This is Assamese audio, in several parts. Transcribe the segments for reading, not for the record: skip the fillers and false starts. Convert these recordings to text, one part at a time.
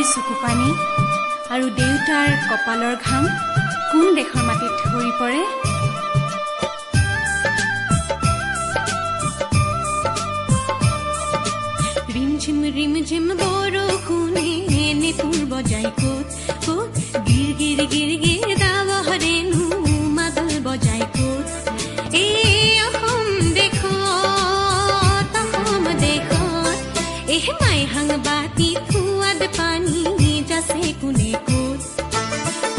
মাৰ চকু পানী আৰু দেউতাৰ কপালৰ ঘাম কোন দেশৰ মাটিত ধৰি পৰে। ৰিম ঝিম বৰষুণে নেপুৰ বজাই ক'ত ক'ত গিৰ গিৰ গিৰ গিৰ দাৱহৰেনো মাদল বজাই ক'ত। এই অসম দেশত মাই সাংবাতি সোৱাদ পানী যাচে কোনে ক'ত।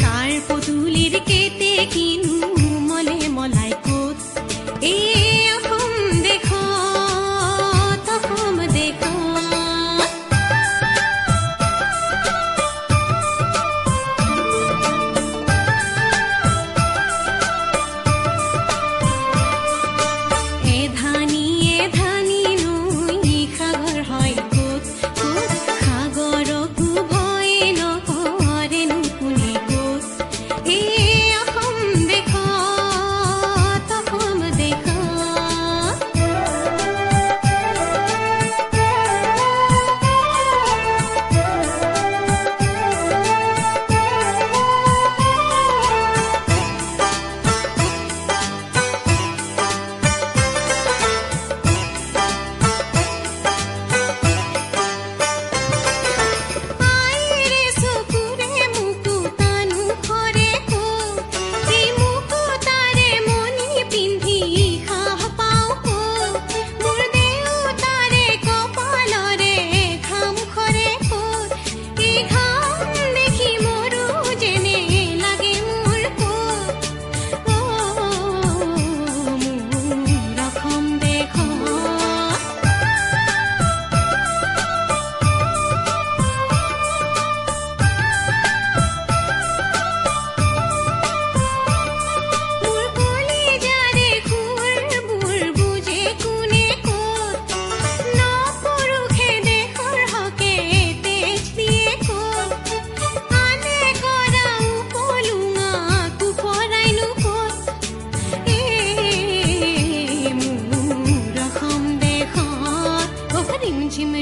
কাৰ পদূলিৰ কেতে কিনো মলে মলাই ক'ত। এই অসম দেশত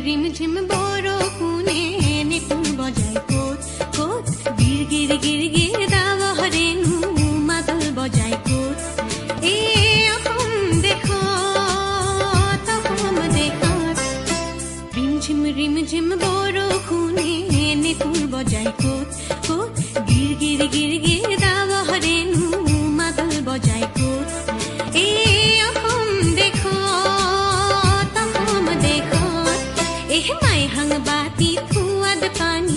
ৰিম ঝিম বৰষুণে নেপুৰ বজাই ক'ত ক'ত গিৰ গিৰ গিৰ গিৰ দাৱহৰেনো মাদল বজাই ক'ত। এই অসম দেশত ৰিম ঝিম বৰষুণে নেপুৰ বজাই ক'ত ক'ত গিৰ গিৰ গিৰ গিৰ দাৱহৰেনো মাদল বজাই ক'ত। এই অসম দেশত মাই সাংবাতি সোৱাদ পানী